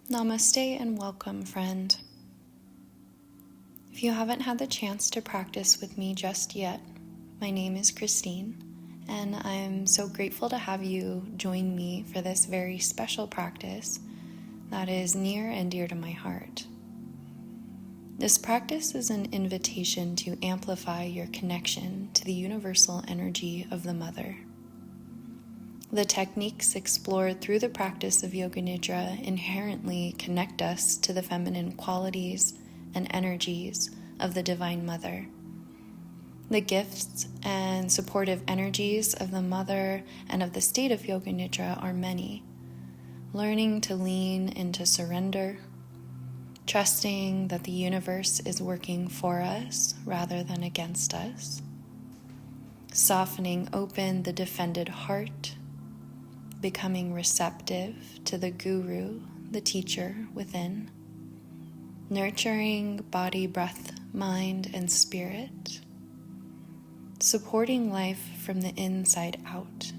Namaste and welcome, friend. If you haven't had the chance to practice with me just yet, my name is Christine, and I'm so grateful to have you join me for this very special practice that is near and dear to my heart. This practice is an invitation to amplify your connection to the universal energy of the Mother. The techniques explored through the practice of Yoga Nidra inherently connect us to the feminine qualities and energies of the Divine Mother. The gifts and supportive energies of the Mother and of the state of Yoga Nidra are many. Learning to lean into surrender, trusting that the universe is working for us rather than against us, softening open the defended heart, becoming receptive to the guru, the teacher within, nurturing body, breath, mind, and spirit, supporting life from the inside out,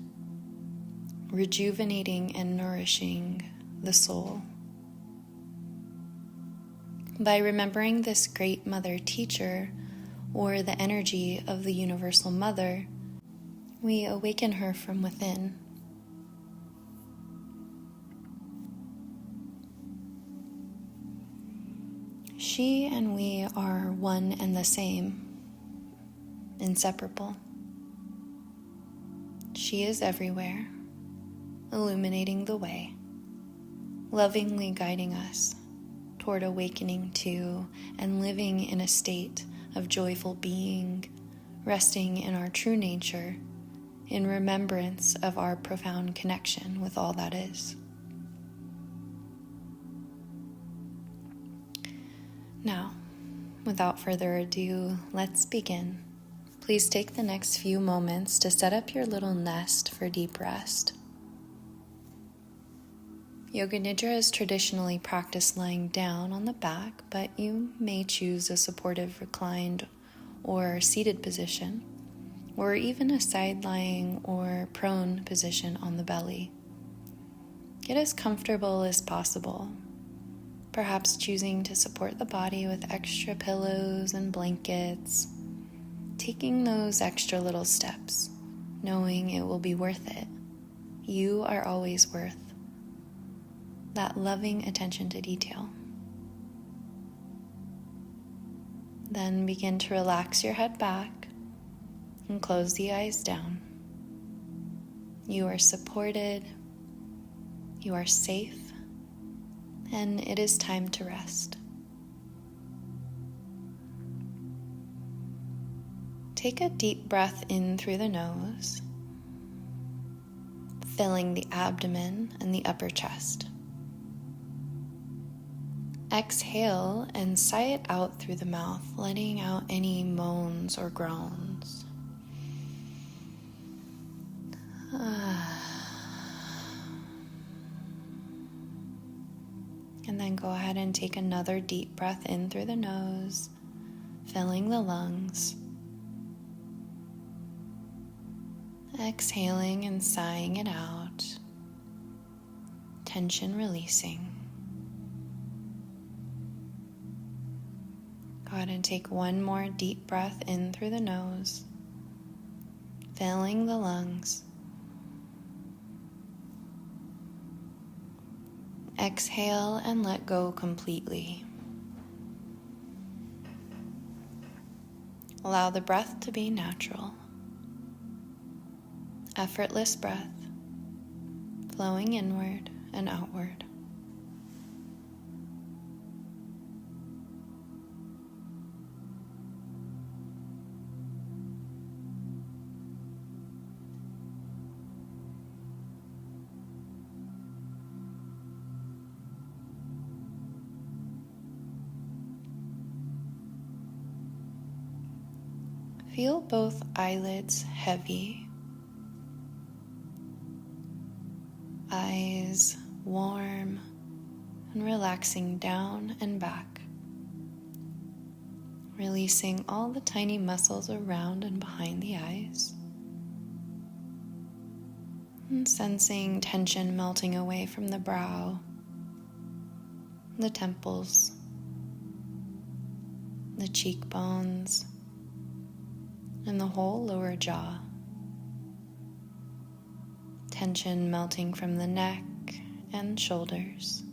rejuvenating and nourishing the soul. By remembering this great mother teacher, or the energy of the universal mother, we awaken her from within. She and we are one and the same, inseparable. She is everywhere, illuminating the way, lovingly guiding us toward awakening to and living in a state of joyful being, resting in our true nature, in remembrance of our profound connection with all that is. Now, without further ado, let's begin. Please take the next few moments to set up your little nest for deep rest. Yoga Nidra is traditionally practiced lying down on the back, but you may choose a supportive reclined or seated position, or even a side-lying or prone position on the belly. Get as comfortable as possible, perhaps choosing to support the body with extra pillows and blankets, taking those extra little steps, knowing it will be worth it. You are always worth that loving attention to detail. Then begin to relax your head back and close the eyes down. You are supported, you are safe, and it is time to rest. Take a deep breath in through the nose, filling the abdomen and the upper chest. Exhale and sigh it out through the mouth, letting out any moans or groans. And then go ahead and take another deep breath in through the nose, filling the lungs. Exhaling and sighing it out, tension releasing. Go ahead and take one more deep breath in through the nose, filling the lungs. Exhale and let go completely. Allow the breath to be natural. Effortless breath, flowing inward and outward. Feel both eyelids heavy, eyes warm and relaxing down and back, releasing all the tiny muscles around and behind the eyes, and sensing tension melting away from the brow, the temples, the cheekbones, and the whole lower jaw. Tension melting from the neck and shoulders.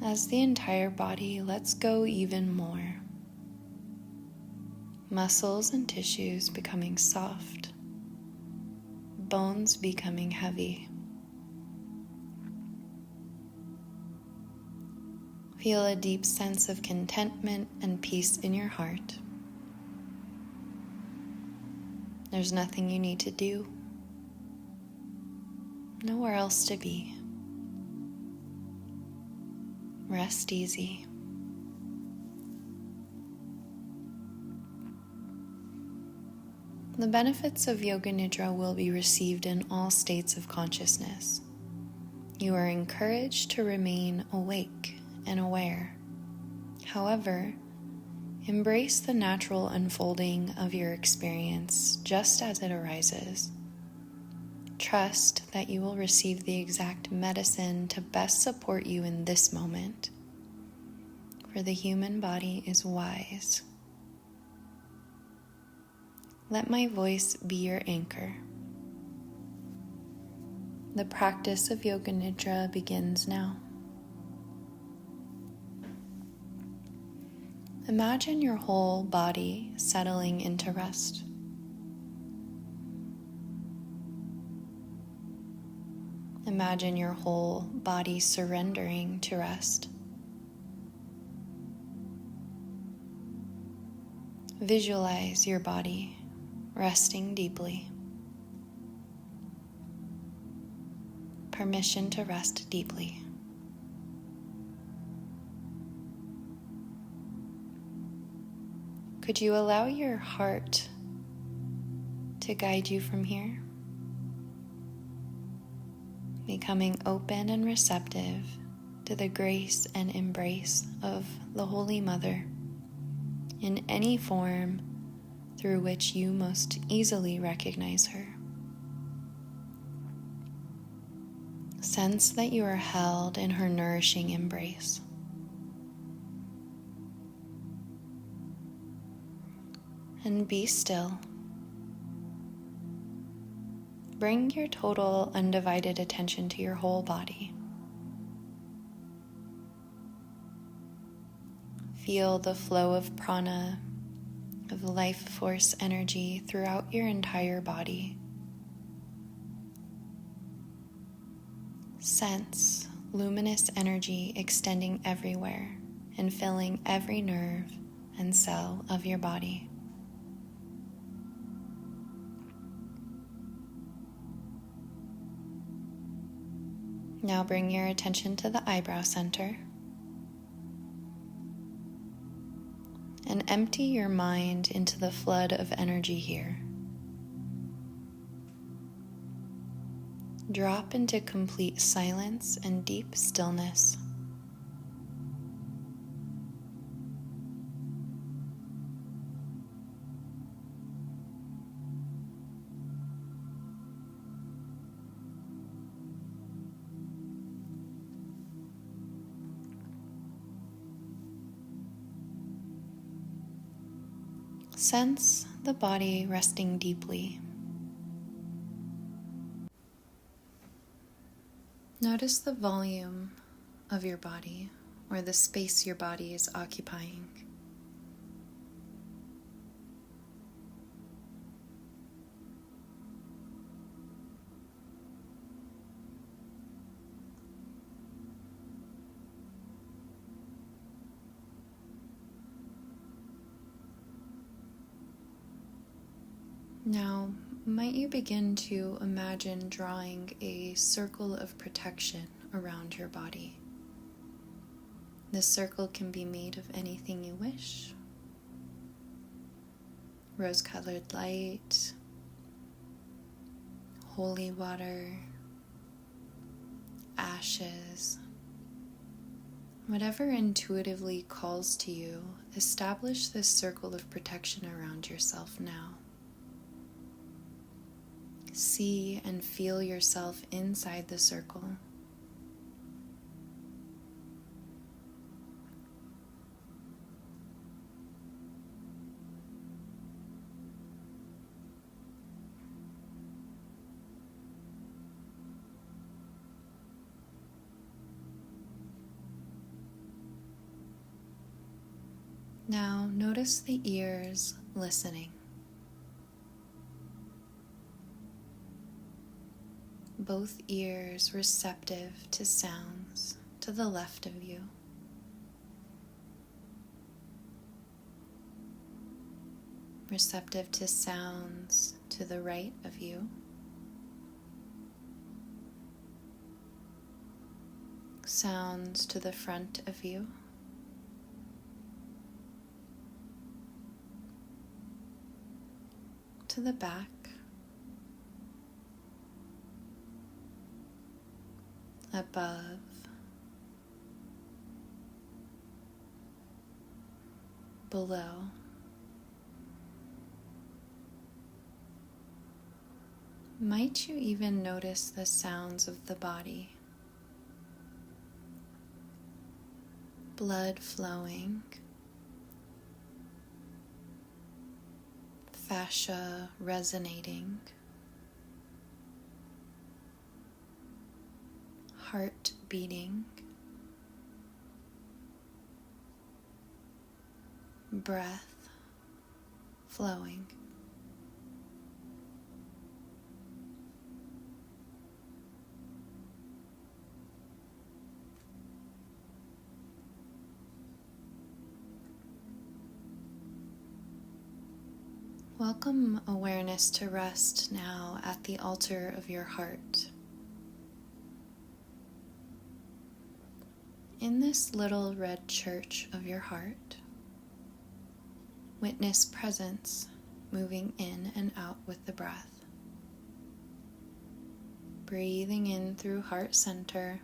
As the entire body lets go even more. Muscles and tissues becoming soft. Bones becoming heavy. Feel a deep sense of contentment and peace in your heart. There's nothing you need to do. Nowhere else to be. Rest easy. The benefits of Yoga Nidra will be received in all states of consciousness. You are encouraged to remain awake and aware. However, embrace the natural unfolding of your experience just as it arises. Trust that you will receive the exact medicine to best support you in this moment, for the human body is wise. Let my voice be your anchor. The practice of Yoga Nidra begins now. Imagine your whole body settling into rest. Imagine your whole body surrendering to rest. Visualize your body resting deeply. Permission to rest deeply. Could you allow your heart to guide you from here? Becoming open and receptive to the grace and embrace of the Holy Mother in any form through which you most easily recognize her. Sense that you are held in her nourishing embrace. And be still. Bring your total undivided attention to your whole body. Feel the flow of prana, of life force energy throughout your entire body. Sense luminous energy extending everywhere and filling every nerve and cell of your body. Now bring your attention to the eyebrow center and empty your mind into the flood of energy here. Drop into complete silence and deep stillness. Sense the body resting deeply. Notice the volume of your body or the space your body is occupying. Now, might you begin to imagine drawing a circle of protection around your body? This circle can be made of anything you wish. Rose-colored light, holy water, ashes. Whatever intuitively calls to you, establish this circle of protection around yourself now. See and feel yourself inside the circle. Now notice the ears listening. Both ears receptive to sounds to the left of you. Receptive to sounds to the right of you. Sounds to the front of you. To the back. Above. Below. Might you even notice the sounds of the body? Blood flowing, fascia resonating, heart beating, breath flowing. Welcome awareness to rest now at the altar of your heart. In this little red church of your heart, witness presence moving in and out with the breath. Breathing in through heart center,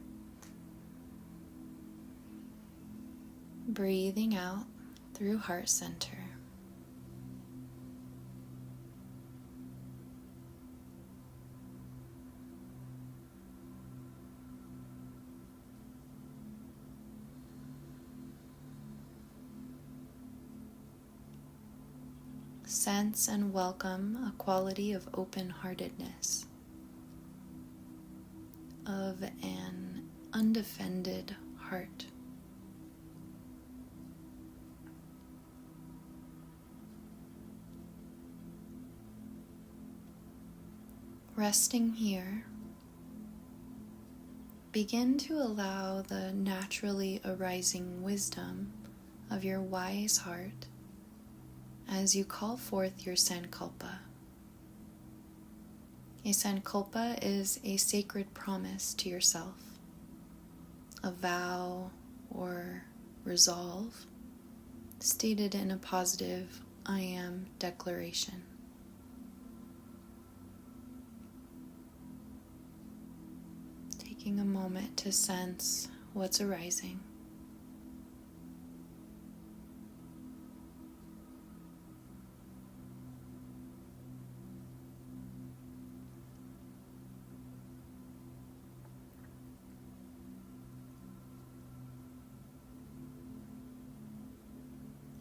breathing out through heart center. Sense and welcome a quality of open-heartedness, of an undefended heart. Resting here, begin to allow the naturally arising wisdom of your wise heart as you call forth your sankalpa. A sankalpa is a sacred promise to yourself, a vow or resolve stated in a positive I am declaration. Taking a moment to sense what's arising.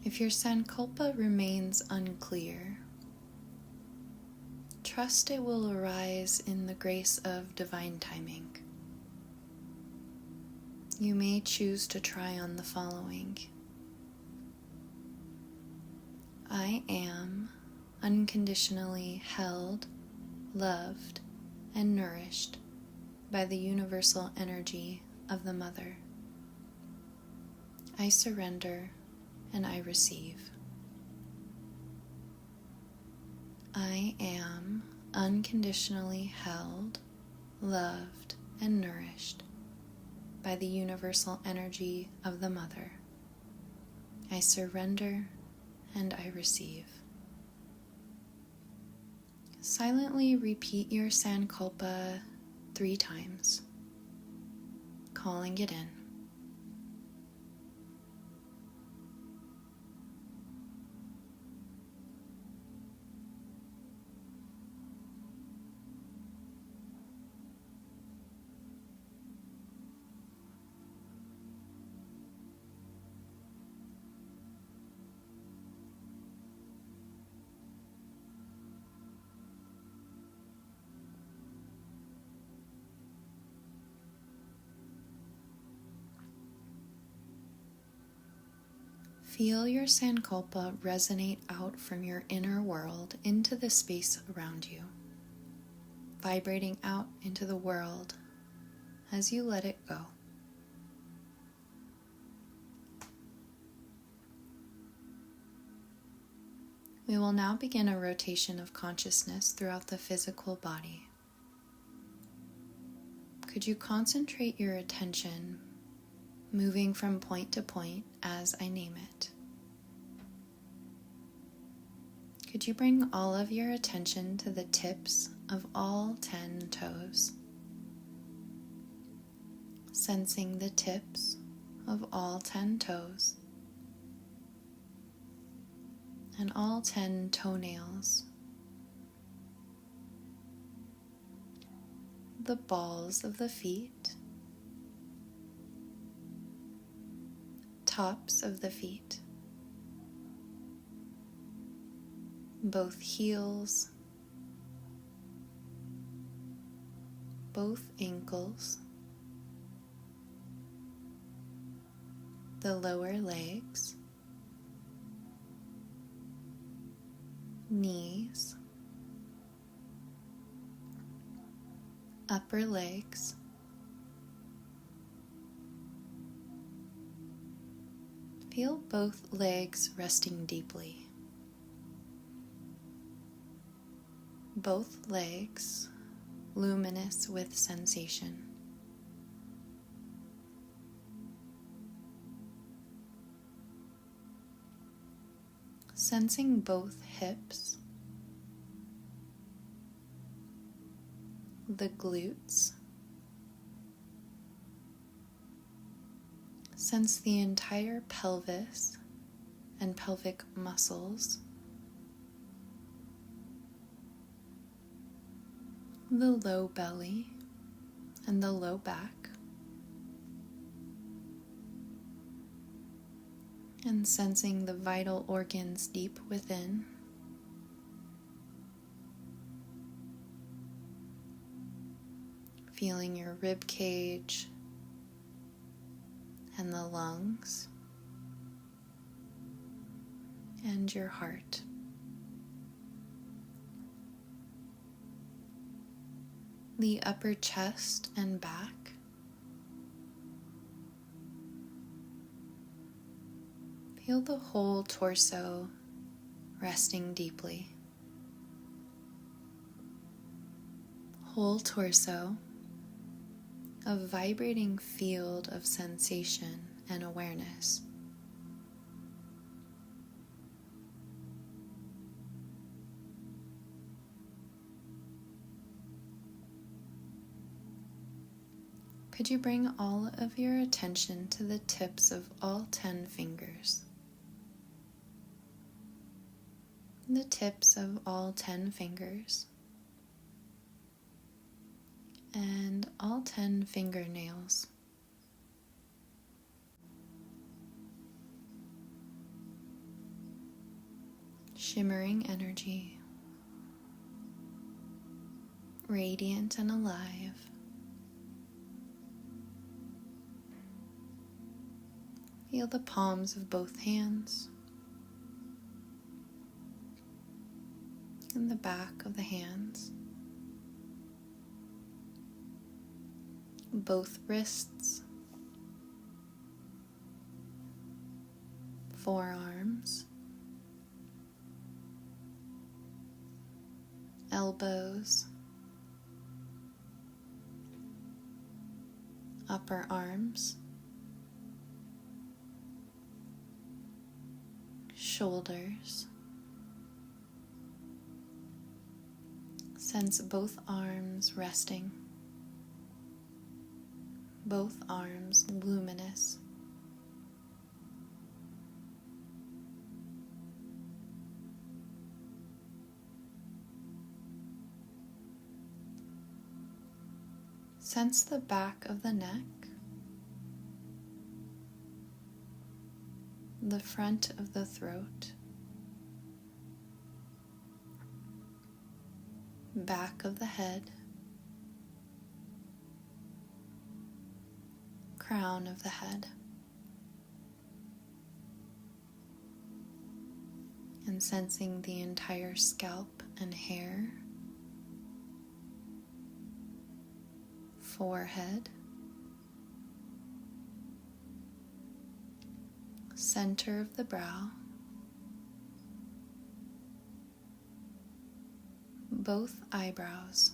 If your sankalpa remains unclear, trust it will arise in the grace of divine timing. You may choose to try on the following. I am unconditionally held, loved, and nourished by the universal energy of the Mother. I surrender and I receive. I am unconditionally held, loved, and nourished by the universal energy of the Mother. I surrender and I receive. Silently repeat your sankalpa 3 times, calling it in. Feel your sankalpa resonate out from your inner world into the space around you, vibrating out into the world as you let it go. We will now begin a rotation of consciousness throughout the physical body. Could you concentrate your attention, moving from point to point as I name it? Could you bring all of your attention to the tips of all 10 toes? Sensing the tips of all 10 toes and all 10 toenails, the balls of the feet, tops of the feet, both heels, both ankles, the lower legs, knees, upper legs, feel both legs resting deeply. Both legs luminous with sensation. Sensing both hips, the glutes. Sense the entire pelvis and pelvic muscles, the low belly and the low back, and sensing the vital organs deep within. Feeling your rib cage and the lungs and your heart. The upper chest and back. Feel the whole torso resting deeply. Whole torso, a vibrating field of sensation and awareness. Could you bring all of your attention to the tips of all 10 fingers? The tips of all 10 fingers and all 10 fingernails. Shimmering energy, radiant and alive. Feel the palms of both hands and the back of the hands, both wrists, forearms, elbows, upper arms, shoulders. Sense both arms resting, both arms luminous. Sense the back of the neck, the front of the throat, back of the head, crown of the head. and sensing the entire scalp and hair, forehead, center of the brow, both eyebrows,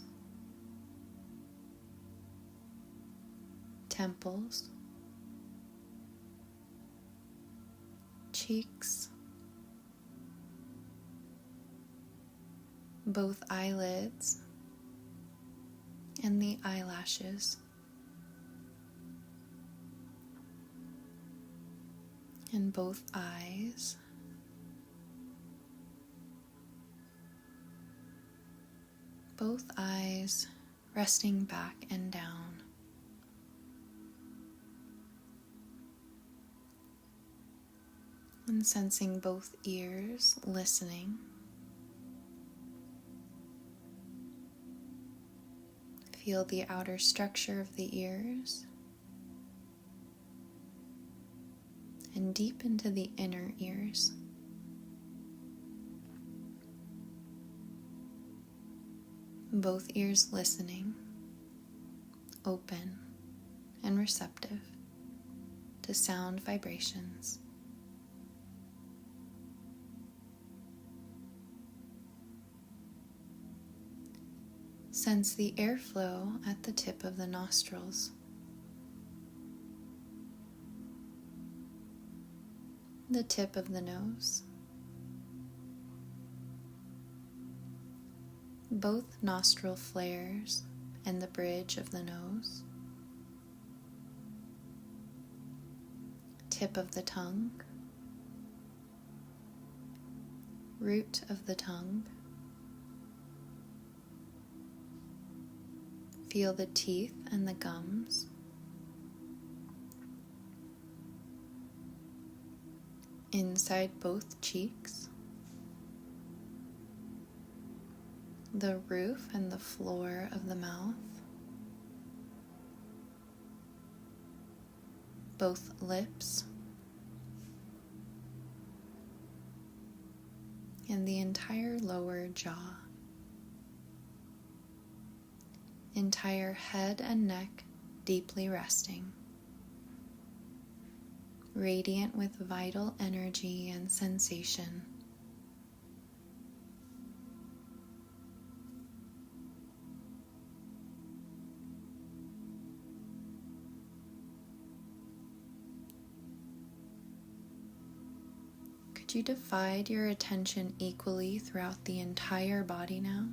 temples, cheeks, both eyelids, and the eyelashes, and both eyes, resting back and down. And sensing both ears, listening. Feel the outer structure of the ears and deep into the inner ears. Both ears listening, open and receptive to sound vibrations. Sense the airflow at the tip of the nostrils. The tip of the nose. Both nostril flares and the bridge of the nose. Tip of the tongue. Root of the tongue. Feel the teeth and the gums. Inside both cheeks. The roof and the floor of the mouth. Both lips. And the entire lower jaw. Entire head and neck deeply resting, radiant with vital energy and sensation. Could you divide your attention equally throughout the entire body now?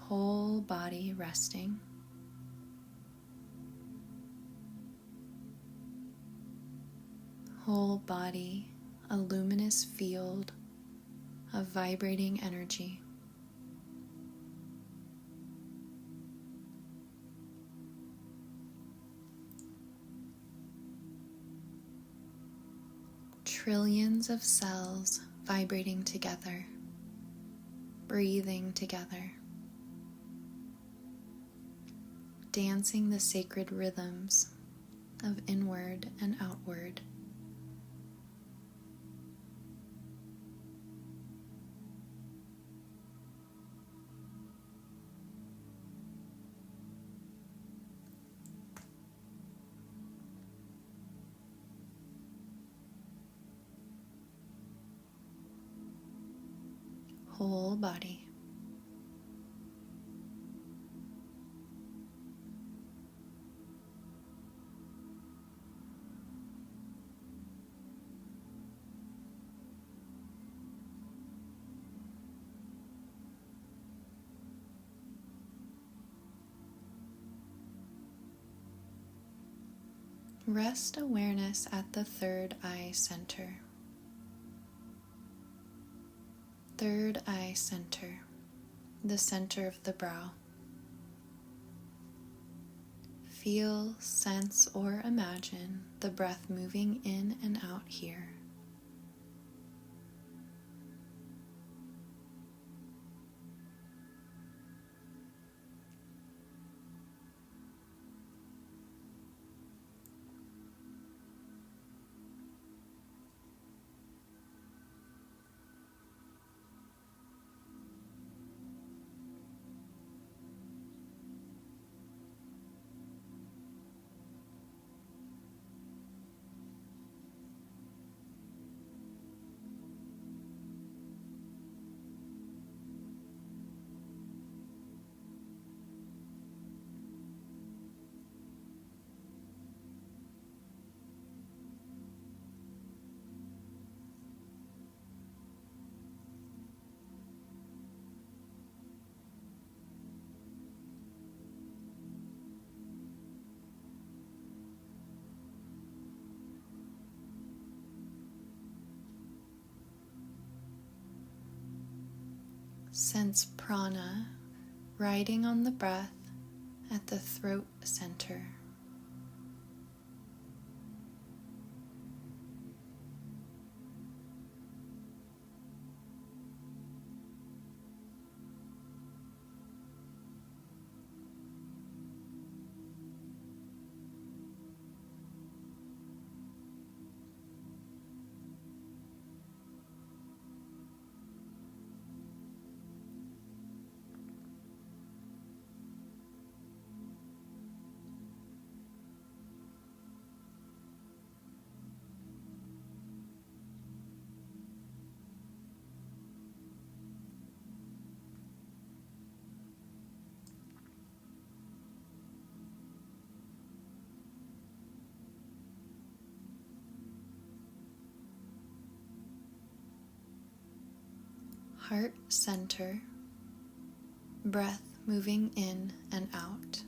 Whole body resting. Whole body, a luminous field of vibrating energy. Trillions of cells vibrating together, breathing together. Dancing the sacred rhythms of inward and outward. Whole body. Rest awareness at the third eye center. Third eye center, the center of the brow. Feel, sense, or imagine the breath moving in and out here. Sense prana riding on the breath at the throat center. Heart center, breath moving in and out.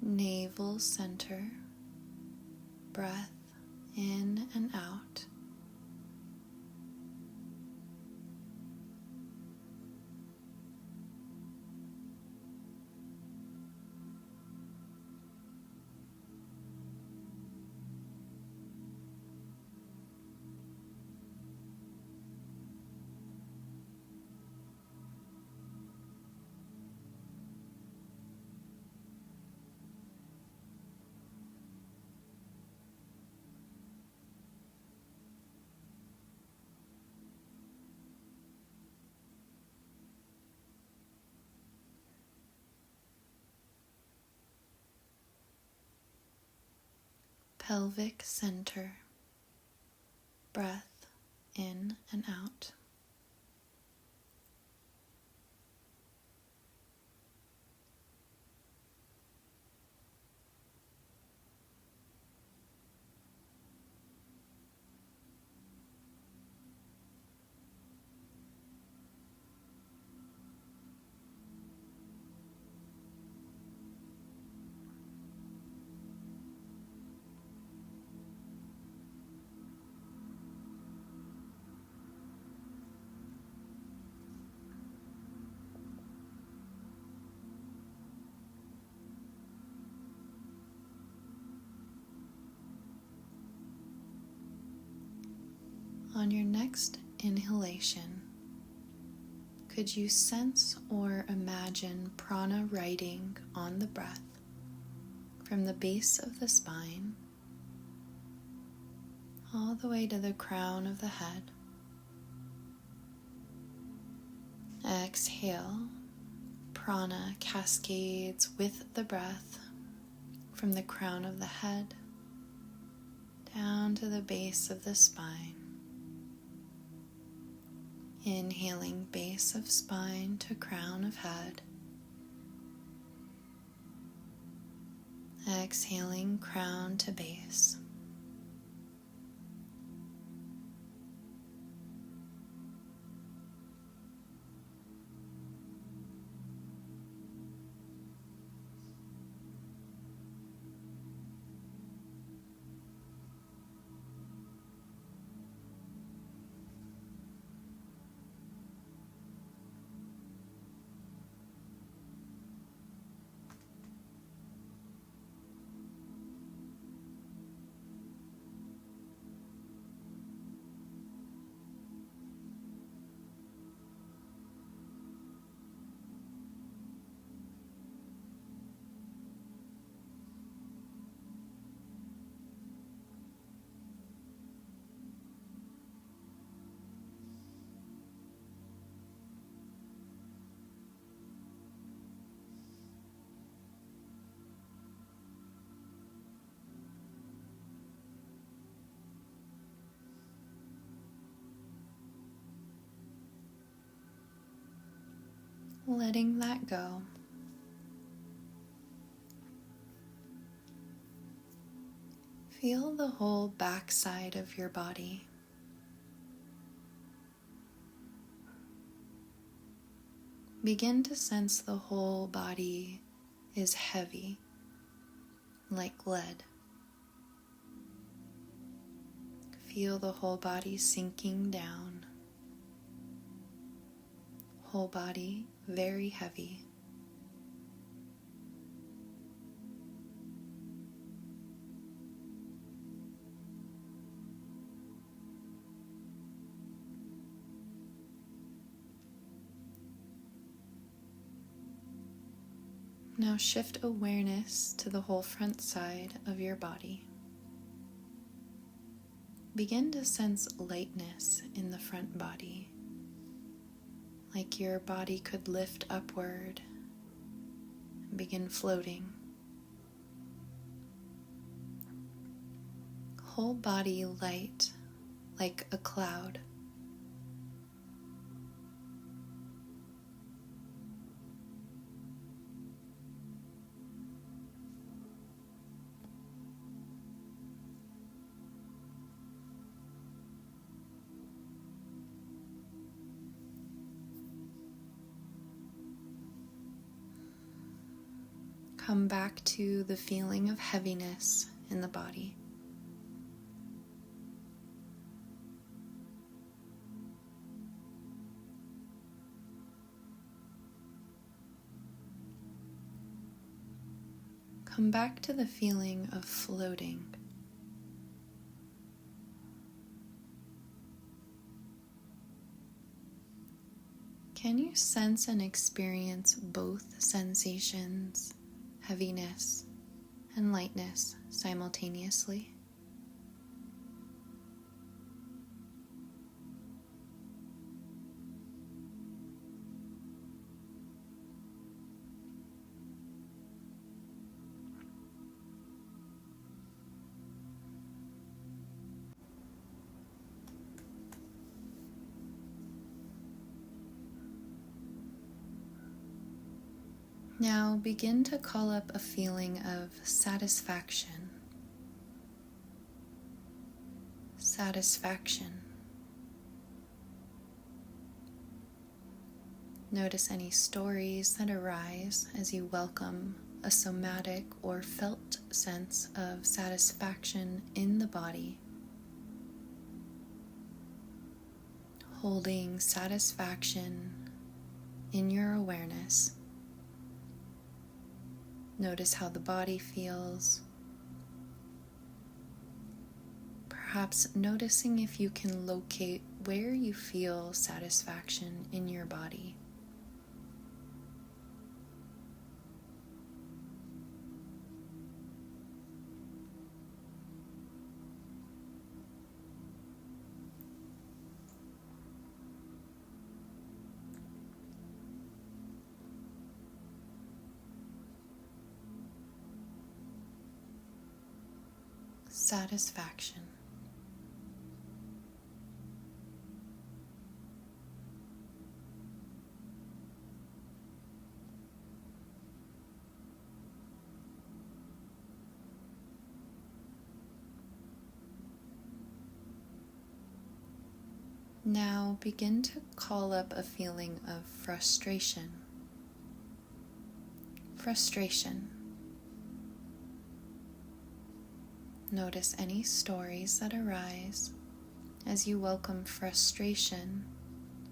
Navel center, breath in and out. Pelvic center, breath in and out. On your next inhalation, could you sense or imagine prana riding on the breath from the base of the spine all the way to the crown of the head? Exhale, prana cascades with the breath from the crown of the head down to the base of the spine. Inhaling base of spine to crown of head. Exhaling crown to base. letting that go. Feel the whole backside of your body. Begin to sense the whole body is heavy, like lead. Feel the whole body sinking down. Whole body very heavy. Now shift awareness to the whole front side of your body. Begin to sense lightness in the front body, like your body could lift upward and begin floating. Whole body light, like a cloud. Come back to the feeling of heaviness in the body. Come back to the feeling of floating. Can you sense and experience both sensations, heaviness and lightness, simultaneously? Now begin to call up a feeling of satisfaction. Satisfaction. Notice any stories that arise as you welcome a somatic or felt sense of satisfaction in the body. Holding satisfaction in your awareness. Notice how the body feels. Perhaps noticing if you can locate where you feel satisfaction in your body. Satisfaction. Now begin to call up a feeling of frustration. Frustration. Notice any stories that arise as you welcome frustration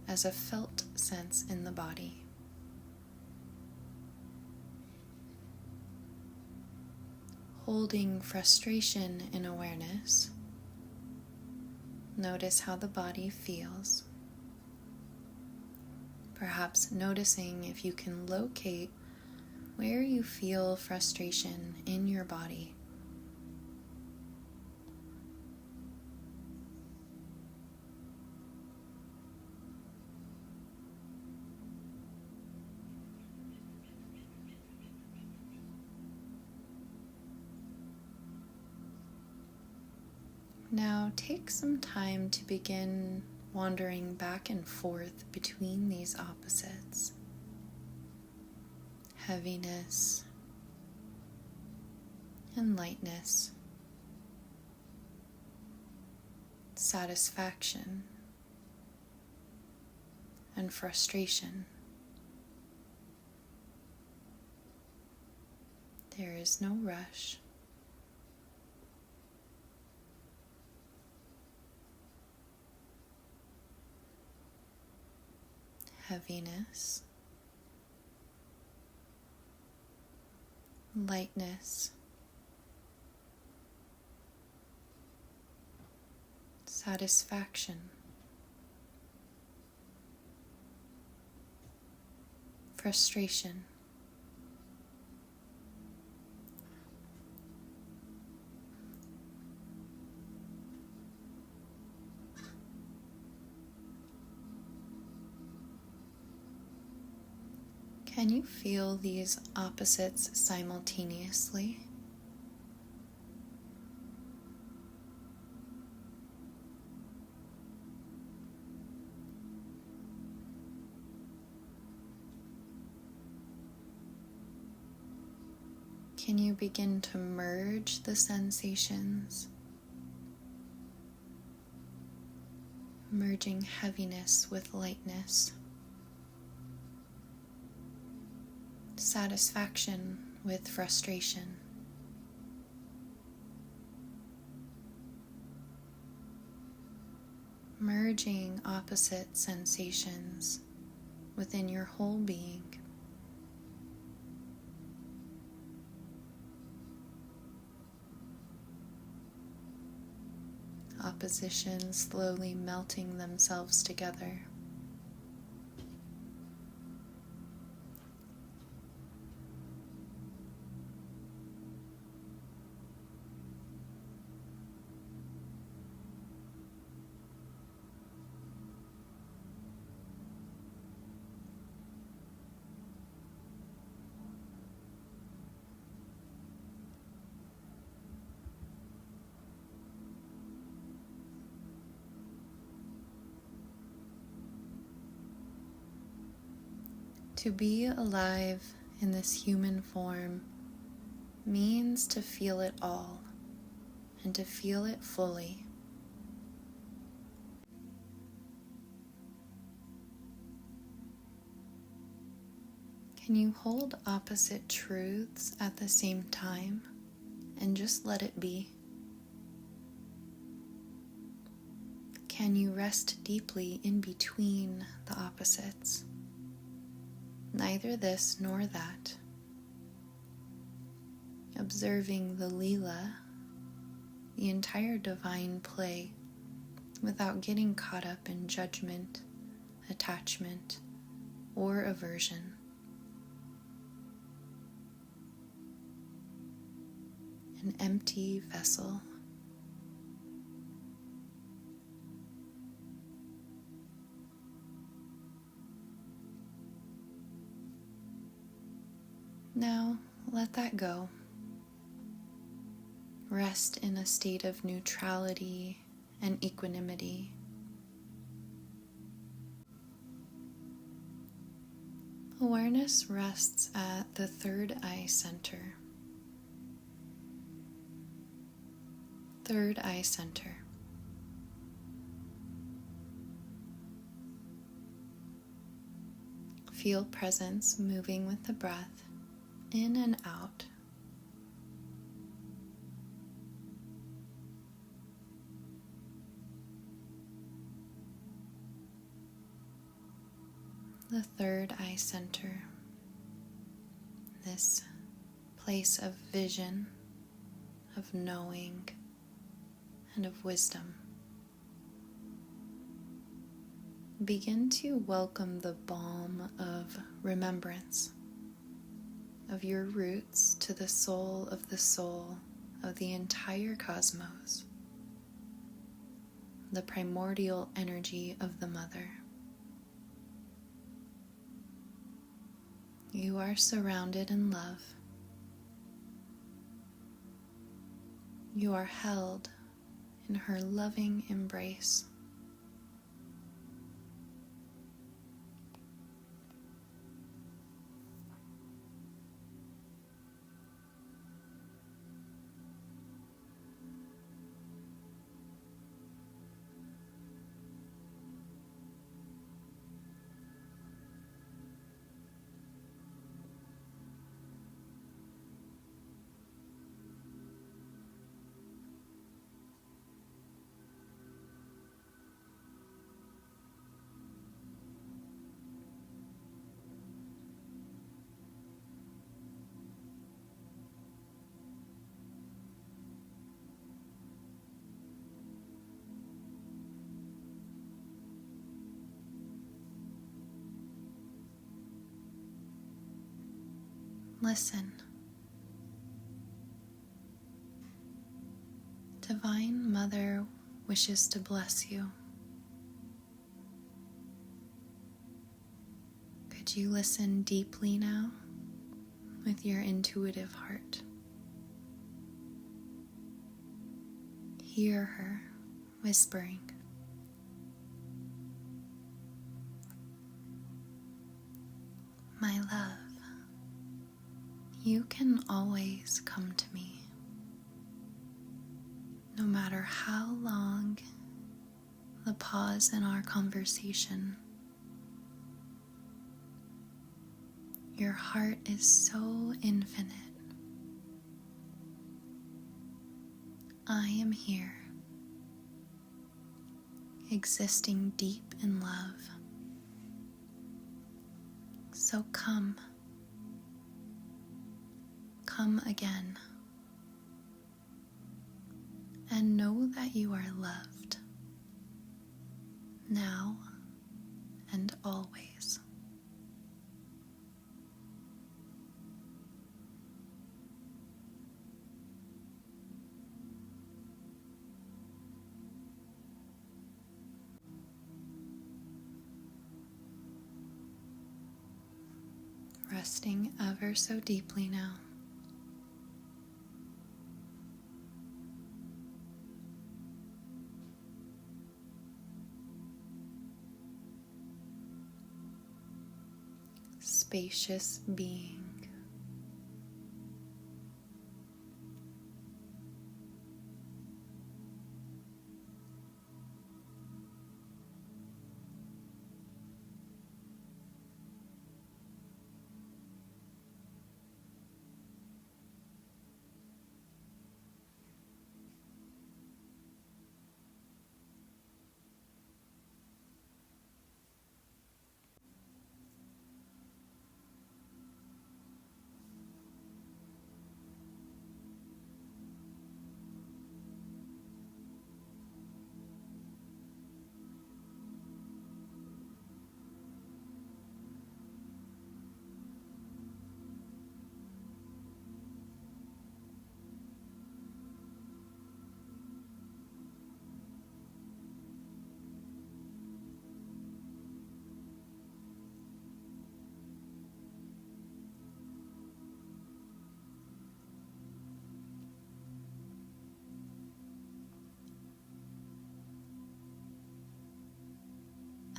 as a felt sense in the body. Holding frustration in awareness, notice how the body feels. Perhaps noticing if you can locate where you feel frustration in your body. Now take some time to begin wandering back and forth between these opposites. heaviness and lightness, satisfaction and frustration. There is no rush. Heaviness, lightness, satisfaction, frustration. Can you feel these opposites simultaneously? Can you begin to merge the sensations? Merging heaviness with lightness, satisfaction with frustration. Merging opposite sensations within your whole being. Oppositions slowly melting themselves together. To be alive in this human form means to feel it all and to feel it fully. Can you hold opposite truths at the same time and just let it be? Can you rest deeply in between the opposites? Neither this nor that. Observing the Leela, the entire divine play, without getting caught up in judgment, attachment, or aversion. An empty vessel. Now, let that go. Rest in a state of neutrality and equanimity. Awareness rests at the third eye center. Third eye center. Feel presence moving with the breath. In and out. The third eye center, this place of vision, of knowing, and of wisdom. Begin to welcome the balm of remembrance of your roots to the soul of the entire cosmos, the primordial energy of the Mother. You are surrounded in love. You are held in her loving embrace. Listen. Divine Mother wishes to bless you. Could you listen deeply now with your intuitive heart? Hear her whispering. My love, you can always come to me. No matter how long the pause in our conversation, your heart is so infinite. I am here, existing deep in love. So come again, and know that you are loved, now and always. Resting ever so deeply now. Spacious being.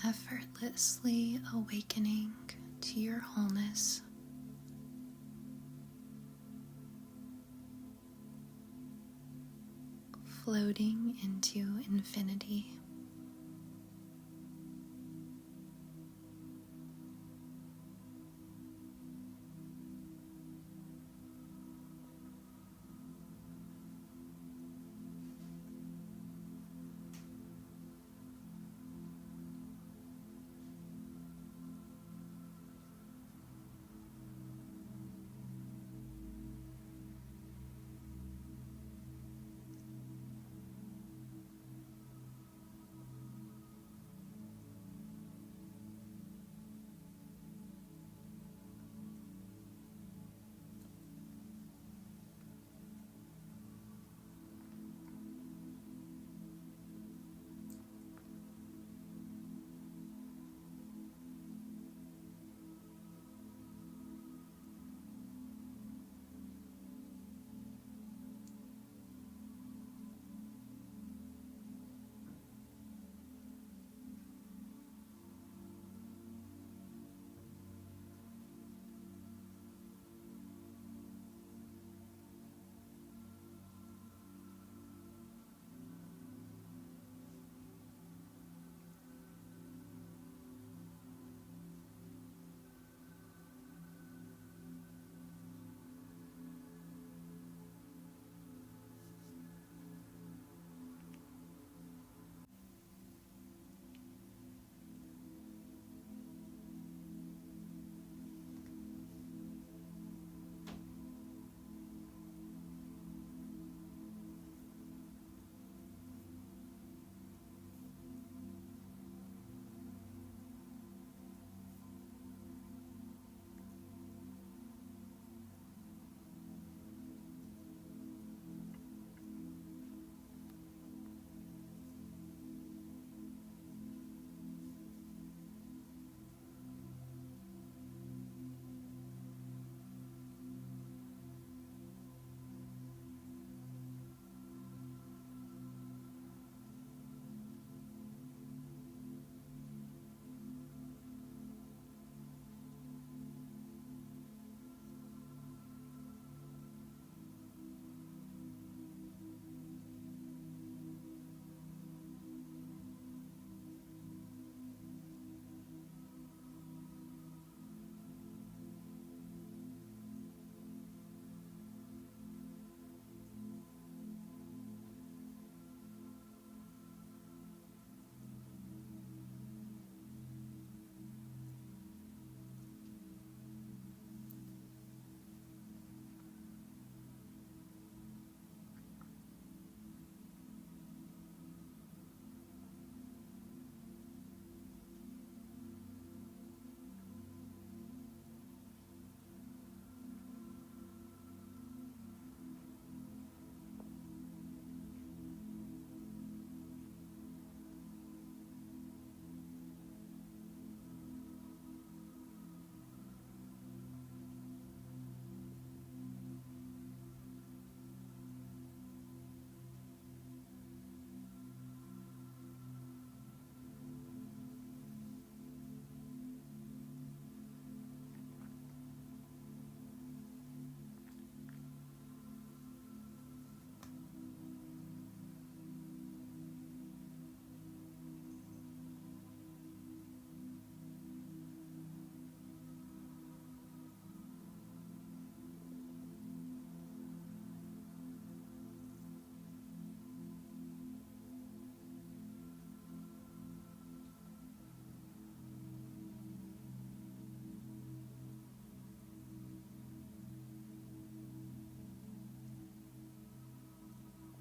Effortlessly awakening to your wholeness. Floating into infinity.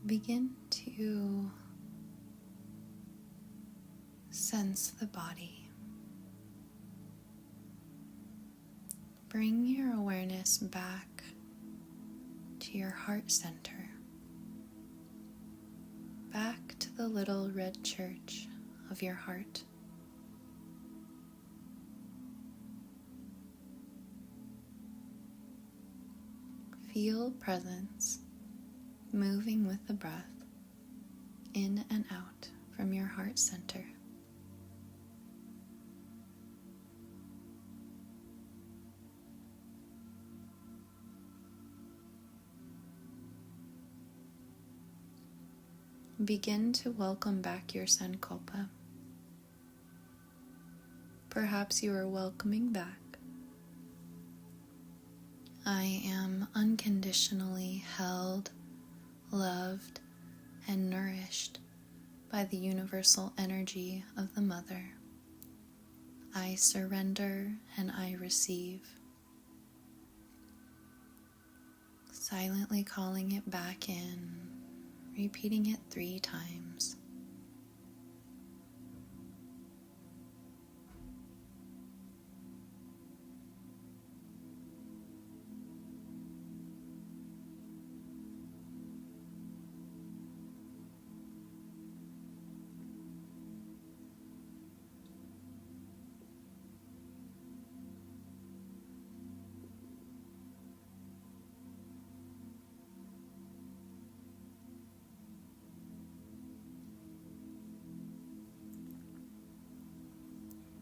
begin to sense the body. Bring your awareness back to your heart center, back to the little red church of your heart. Feel presence moving with the breath in and out from your heart center. Begin to welcome back your sankalpa. Perhaps you are welcoming back, I am unconditionally held, loved, and nourished by the universal energy of the Mother. I surrender and I receive. Silently calling it back in, repeating it 3 times.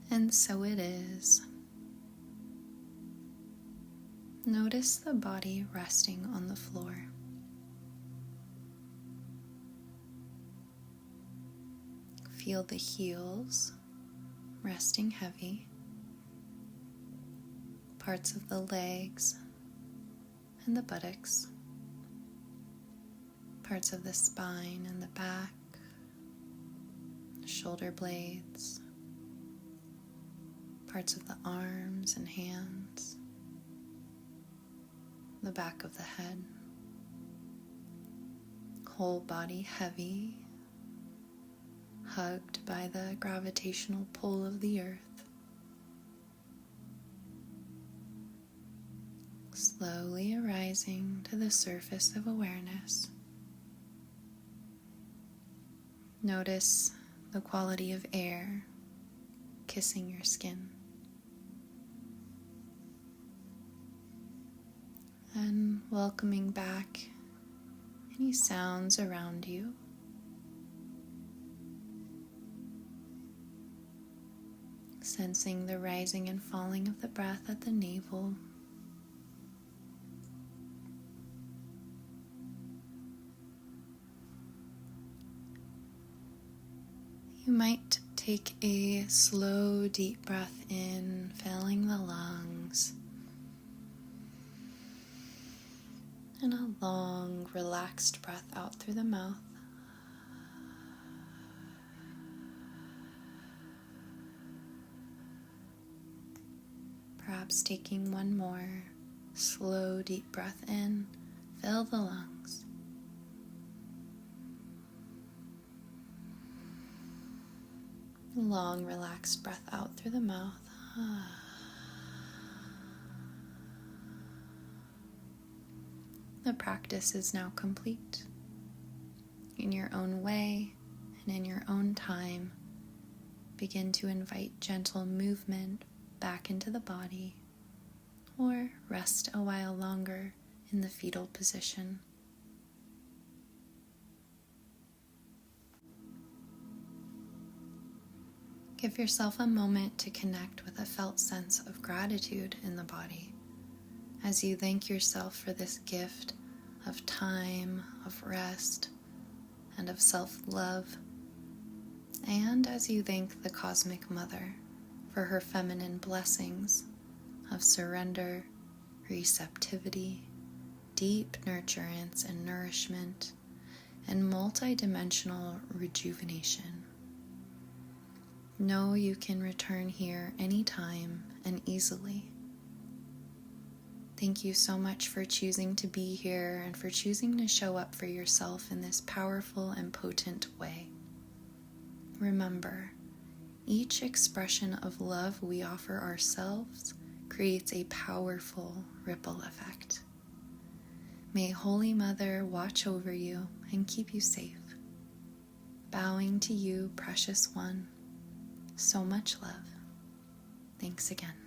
And so it is. Notice the body resting on the floor. Feel the heels resting heavy, parts of the legs and the buttocks, parts of the spine and the back, shoulder blades, parts of the arms and hands, the back of the head, whole body heavy, hugged by the gravitational pull of the earth. Slowly arising to the surface of awareness. Notice the quality of air kissing your skin. And welcoming back any sounds around you. Sensing the rising and falling of the breath at the navel. You might take a slow, deep breath in, filling the lungs. And a long, relaxed breath out through the mouth. Perhaps taking one more slow, deep breath in, fill the lungs. Long, relaxed breath out through the mouth. The practice is now complete. In your own way and in your own time, begin to invite gentle movement back into the body, or rest a while longer in the fetal position. Give yourself a moment to connect with a felt sense of gratitude in the body as you thank yourself for this gift of time, of rest, and of self-love, and as you thank the Cosmic Mother for her feminine blessings of surrender, receptivity, deep nurturance and nourishment, and multidimensional rejuvenation. Know you can return here anytime and easily. Thank you so much for choosing to be here and for choosing to show up for yourself in this powerful and potent way. Remember, each expression of love we offer ourselves creates a powerful ripple effect. May Holy Mother watch over you and keep you safe. Bowing to you, precious one. So much love. Thanks again.